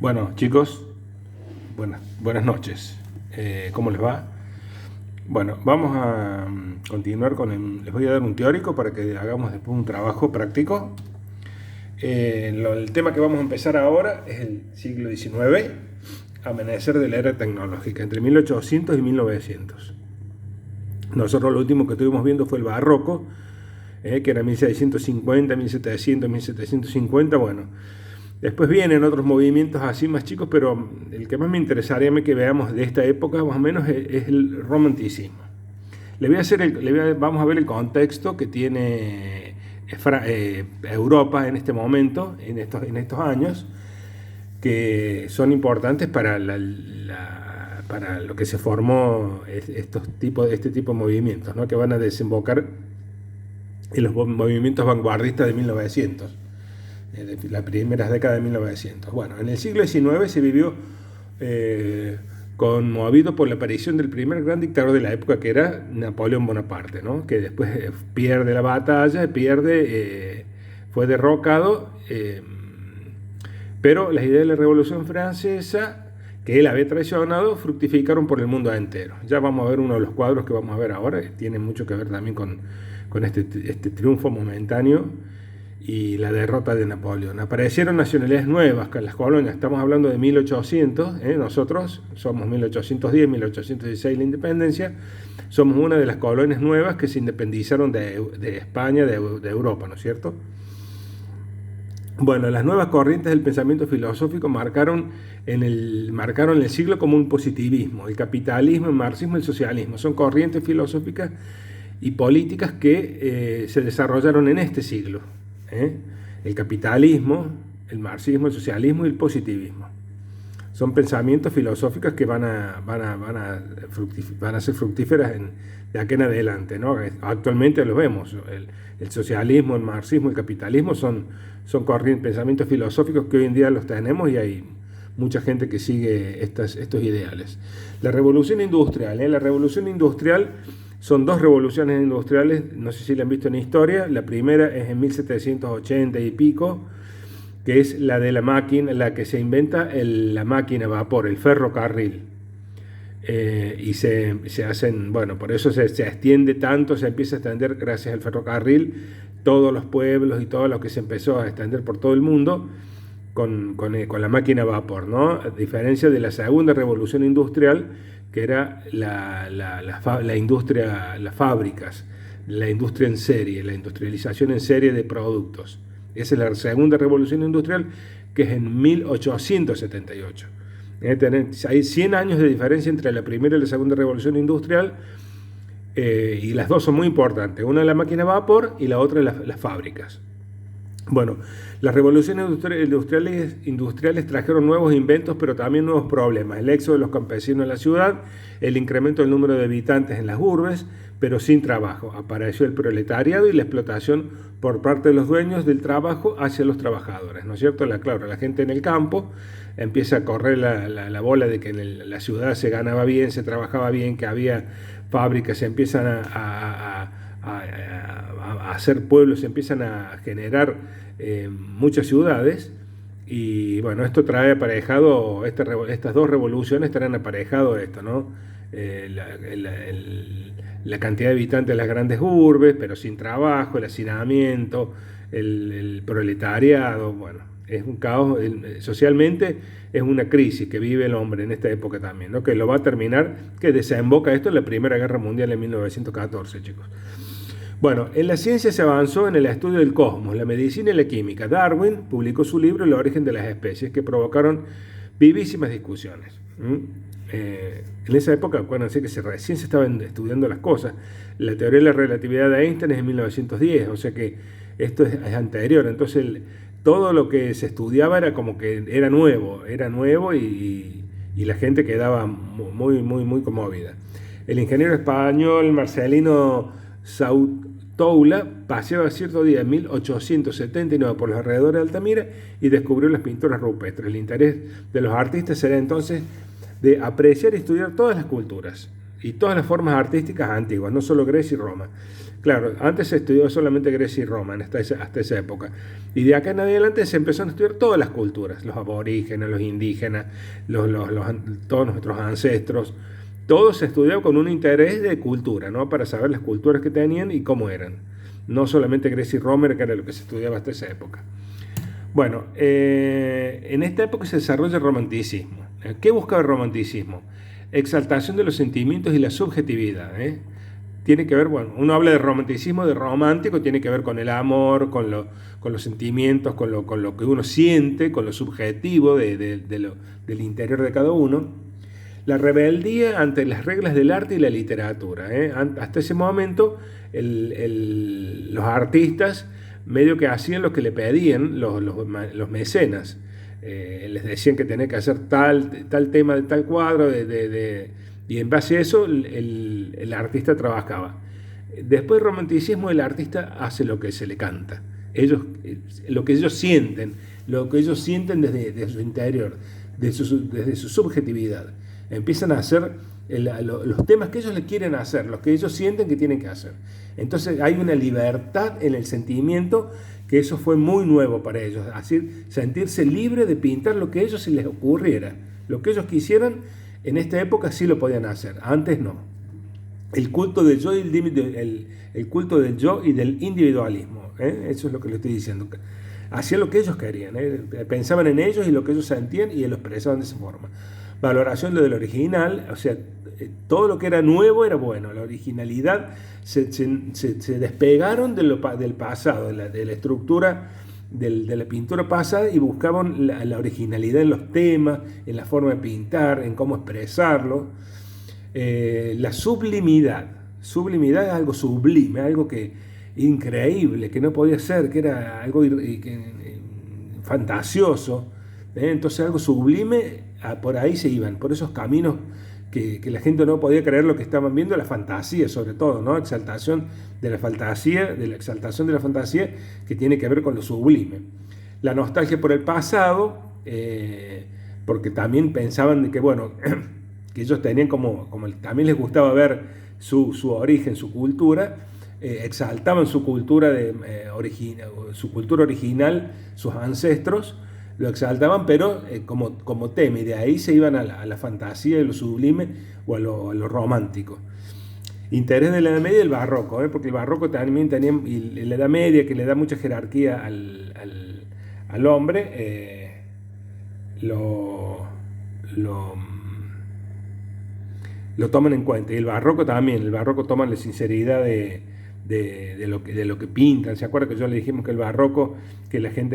Bueno, chicos, buenas noches. ¿Cómo les va? Bueno, vamos a continuar les voy a dar un teórico para que hagamos después un trabajo práctico. El tema que vamos a empezar ahora es el siglo XIX, amanecer de la era tecnológica, entre 1800 y 1900. Nosotros lo último que estuvimos viendo fue el barroco, que era 1650, 1700, 1750, bueno. Después vienen otros movimientos así más chicos, pero el que más me interesaría que veamos de esta época más o menos es el romanticismo. Vamos a ver el contexto que tiene Europa en este momento, en estos años, que son importantes para lo que se formó este tipo de movimientos, ¿no? Que van a desembocar en los movimientos vanguardistas de 1900. De las primeras décadas de 1900. Bueno, en el siglo XIX se vivió conmovido por la aparición del primer gran dictador de la época, que era Napoleón Bonaparte, ¿no? Que después pierde la batalla, fue derrocado, pero las ideas de la Revolución Francesa, que él había traicionado, fructificaron por el mundo entero. Ya vamos a ver uno de los cuadros que vamos a ver ahora, que tiene mucho que ver también con este triunfo momentáneo y la derrota de Napoleón. Aparecieron nacionalidades nuevas con las colonias. Estamos hablando de 1800, nosotros somos 1810, 1816 la independencia. Somos una de las colonias nuevas que se independizaron de España, de Europa, ¿no es cierto? Bueno, las nuevas corrientes del pensamiento filosófico marcaron el siglo como un positivismo. El capitalismo, el marxismo y el socialismo son corrientes filosóficas y políticas que se desarrollaron en este siglo. El capitalismo, el marxismo, el socialismo y el positivismo son pensamientos filosóficos que van a ser fructíferas de aquí en adelante, ¿no? Actualmente lo vemos, el socialismo, el marxismo, el capitalismo son pensamientos filosóficos que hoy en día los tenemos y hay mucha gente que sigue estos ideales. La revolución industrial, son dos revoluciones industriales, no sé si la han visto en historia. La primera es en 1780 y pico, que es la de la máquina, la que se inventa la máquina a vapor, el ferrocarril. Y se hacen, bueno, por eso se extiende tanto, se empieza a extender gracias al ferrocarril, todos los pueblos y todo lo que se empezó a extender por todo el mundo con la máquina a vapor, ¿no? A diferencia de la segunda revolución industrial, que era la industria, las fábricas, la industria en serie, la industrialización en serie de productos. Esa es la segunda revolución industrial, que es en 1878. Hay 100 años de diferencia entre la primera y la segunda revolución industrial, y las dos son muy importantes. Una es la máquina a vapor y la otra es las fábricas. Bueno, las revoluciones industriales trajeron nuevos inventos, pero también nuevos problemas. El éxodo de los campesinos en la ciudad, el incremento del número de habitantes en las urbes, pero sin trabajo. Apareció el proletariado y la explotación por parte de los dueños del trabajo hacia los trabajadores, ¿no es cierto? Claro, la gente en el campo empieza a correr la bola de que en la ciudad se ganaba bien, se trabajaba bien, que había fábricas, se empiezan a hacer pueblos, se empiezan a generar muchas ciudades, y bueno, esto trae aparejado, estas dos revoluciones traen aparejado esto, ¿no? La cantidad de habitantes de las grandes urbes, pero sin trabajo, el hacinamiento, el proletariado, bueno, es un caos, socialmente es una crisis que vive el hombre en esta época también, ¿no? Que lo va a terminar, que desemboca esto en la Primera Guerra Mundial en 1914, chicos. Bueno, en la ciencia se avanzó en el estudio del cosmos, la medicina y la química. Darwin publicó su libro El origen de las especies, que provocaron vivísimas discusiones. En esa época, acuérdense que recién se estaban estudiando las cosas. La teoría de la relatividad de Einstein es de 1910, o sea que esto es anterior. Entonces, todo lo que se estudiaba era como que era nuevo y la gente quedaba muy conmovida. El ingeniero español Marcelino Sautaula paseaba cierto día en 1879 por los alrededores de Altamira y descubrió las pinturas rupestres. El interés de los artistas era entonces de apreciar y estudiar todas las culturas. y todas las formas artísticas antiguas, no solo Grecia y Roma. Claro, antes se estudió solamente Grecia y Roma hasta esa época. Y de acá en adelante se empezaron a estudiar todas las culturas, los aborígenes, los indígenas, todos nuestros ancestros. Todo se estudió con un interés de cultura, ¿no? Para saber las culturas que tenían y cómo eran. No solamente Grecia y Roma, que era lo que se estudiaba hasta esa época. Bueno, en esta época se desarrolla el romanticismo. ¿Qué buscaba el romanticismo? Exaltación de los sentimientos y la subjetividad. Tiene que ver, bueno, uno habla de romanticismo, de romántico, tiene que ver con el amor, con los sentimientos, con lo que uno siente, con lo subjetivo del interior de cada uno. La rebeldía ante las reglas del arte y la literatura. Hasta ese momento, los artistas medio que hacían lo que le pedían los mecenas. Les decían que tenía que hacer tal tema de tal cuadro, y en base a eso el artista trabajaba. Después del romanticismo, el artista hace lo que se le canta. Lo que ellos sienten desde su interior, desde su subjetividad. Empiezan a hacer los temas que ellos le quieren hacer, los que ellos sienten que tienen que hacer. Entonces hay una libertad en el sentimiento, que eso fue muy nuevo para ellos, así sentirse libre de pintar lo que a ellos se les ocurriera, lo que ellos quisieran. En esta época sí lo podían hacer, antes no. El culto del yo y del individualismo, eso es lo que le estoy diciendo. Hacían lo que ellos querían, pensaban en ellos y lo que ellos sentían y lo expresaban de esa forma. Valoración de lo del original, o sea, todo lo que era nuevo era bueno. La originalidad, se despegaron del pasado, de la estructura de la pintura pasada, y buscaban la originalidad en los temas, en la forma de pintar, en cómo expresarlo. La sublimidad es algo sublime, algo que increíble, que no podía ser, que era algo fantasioso. Entonces algo sublime, por ahí se iban, por esos caminos que la gente no podía creer lo que estaban viendo, la fantasía sobre todo, ¿no? Exaltación de la fantasía, que tiene que ver con lo sublime. La nostalgia por el pasado, porque también pensaban de que, bueno, que ellos tenían como también les gustaba ver su origen, su cultura, exaltaban su cultura original, sus ancestros, lo exaltaban, pero como tema, y de ahí se iban a la fantasía, a lo sublime o a lo romántico. Interés de la Edad Media y el Barroco, porque el Barroco también tenía, y la Edad Media, que le da mucha jerarquía al hombre, lo toman en cuenta. Y el Barroco también, el Barroco toman la sinceridad de lo que pintan. ¿Se acuerdan que yo le dijimos que el Barroco, que la gente